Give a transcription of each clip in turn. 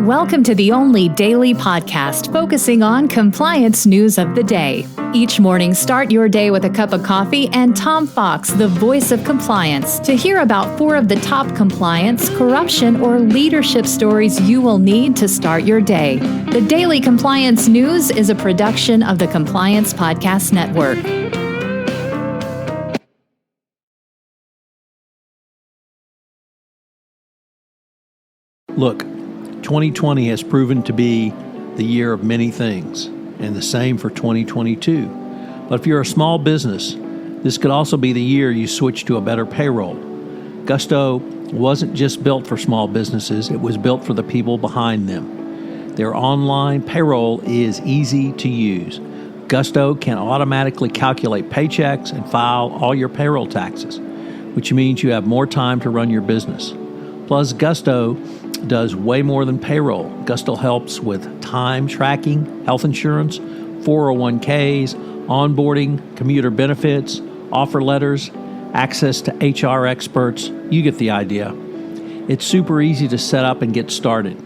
Welcome to the only daily podcast focusing on compliance news of the day. Each morning, start your day with a cup of coffee and Tom Fox, the voice of compliance, to hear about 4 of the top compliance, corruption, or leadership stories you will need to start your day. The Daily Compliance News is a production of the Compliance Podcast Network. Look, 2020 has proven to be the year of many things, and the same for 2022. But if you're a small business, this could also be the year you switch to a better payroll. Gusto wasn't just built for small businesses, it was built for the people behind them. Their online payroll is easy to use. Gusto can automatically calculate paychecks and file all your payroll taxes, which means you have more time to run your business. Plus, Gusto does way more than payroll. Gusto helps with time tracking, health insurance, 401ks, onboarding, commuter benefits, offer letters, access to HR experts. You get the idea. It's super easy to set up and get started.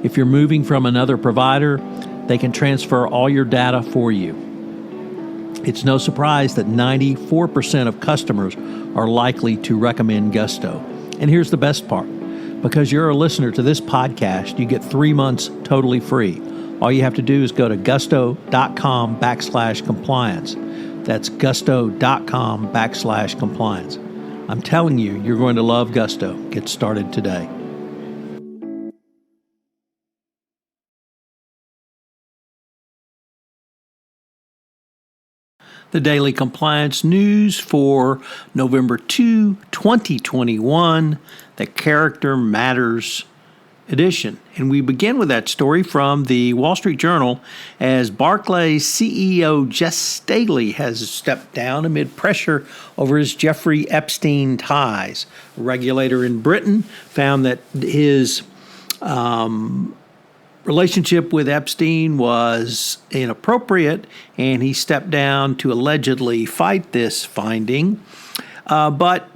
If you're moving from another provider, they can transfer all your data for you. It's no surprise that 94% of customers are likely to recommend Gusto. And here's the best part. Because you're a listener to this podcast, you get 3 months totally free. All you have to do is go to gusto.com/compliance. That's gusto.com/compliance. I'm telling you, you're going to love Gusto. Get started today. The Daily Compliance News for November 2, 2021, the Character Matters edition. And we begin with that story from the Wall Street Journal as Barclays CEO Jes Staley has stepped down amid pressure over his Jeffrey Epstein ties. A regulator in Britain found that his relationship with Epstein was inappropriate, and he stepped down to allegedly fight this finding. But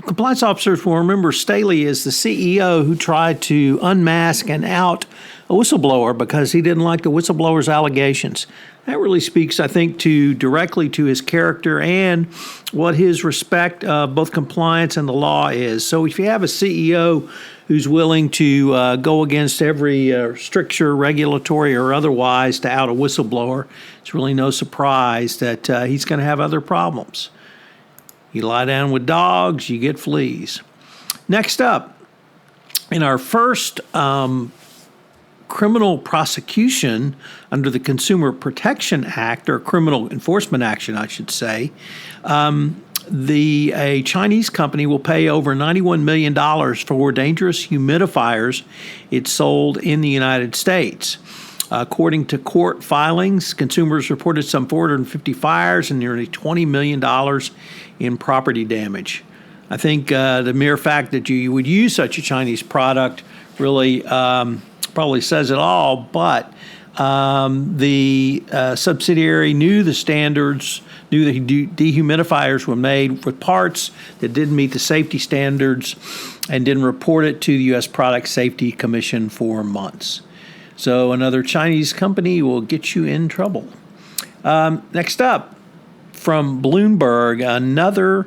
compliance officers will remember Staley is the CEO who tried to unmask and out a whistleblower because he didn't like the whistleblower's allegations. That really speaks, I think, directly to his character and what his respect of both compliance and the law is. So if you have a CEO who's willing to go against every stricture, regulatory or otherwise, to out a whistleblower, it's really no surprise that he's going to have other problems. You lie down with dogs, you get fleas. Next up, in our first criminal prosecution under the Consumer Protection Act, or criminal enforcement action, I should say, a Chinese company will pay over $91 million for dangerous humidifiers it sold in the United States. According to court filings, consumers reported some 450 fires and nearly $20 million in property damage. I think the mere fact that you would use such a Chinese product really probably says it all, but the subsidiary knew the standards, knew that dehumidifiers were made with parts that didn't meet the safety standards and didn't report it to the U.S. Product Safety Commission for months. So another Chinese company will get you in trouble. Next up, from Bloomberg, another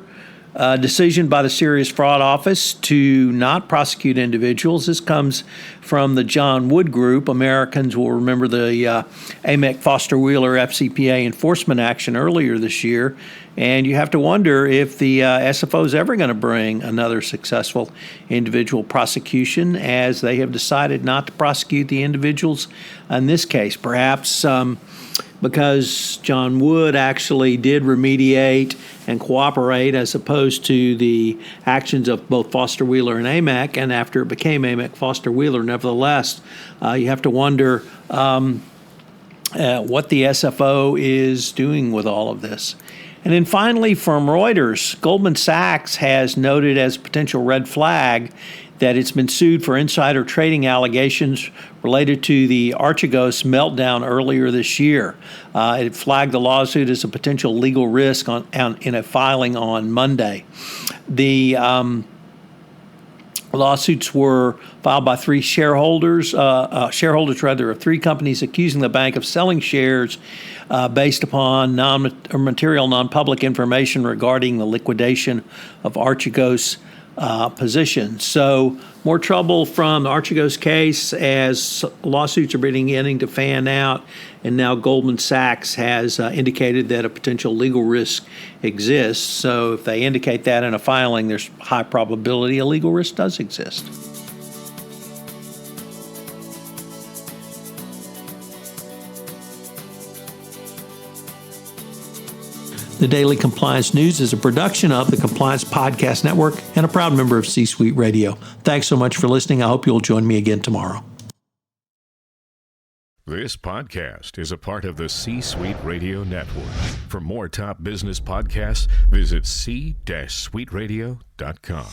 decision by the Serious Fraud Office to not prosecute individuals. This comes from the John Wood Group. Americans will remember the AMEC Foster Wheeler FCPA enforcement action earlier this year. And you have to wonder if the SFO is ever going to bring another successful individual prosecution, as they have decided not to prosecute the individuals in this case. Perhaps because John Wood actually did remediate and cooperate as opposed to the actions of both Foster Wheeler and AMEC, and after it became AMEC Foster Wheeler, nevertheless, you have to wonder what the SFO is doing with all of this. And then finally, from Reuters, Goldman Sachs has noted as a potential red flag that it's been sued for insider trading allegations related to the Archegos meltdown earlier this year. It flagged the lawsuit as a potential legal risk in a filing on Monday. The Lawsuits were filed by three shareholders of three companies accusing the bank of selling shares based upon material non-public information regarding the liquidation of Archegos positions. So more trouble from the Archegos case as lawsuits are beginning to fan out, and now Goldman Sachs has indicated that a potential legal risk exists. So if they indicate that in a filing, there's high probability a legal risk does exist. The Daily Compliance News is a production of the Compliance Podcast Network and a proud member of C-Suite Radio. Thanks so much for listening. I hope you'll join me again tomorrow. This podcast is a part of the C-Suite Radio Network. For more top business podcasts, visit c-suiteradio.com.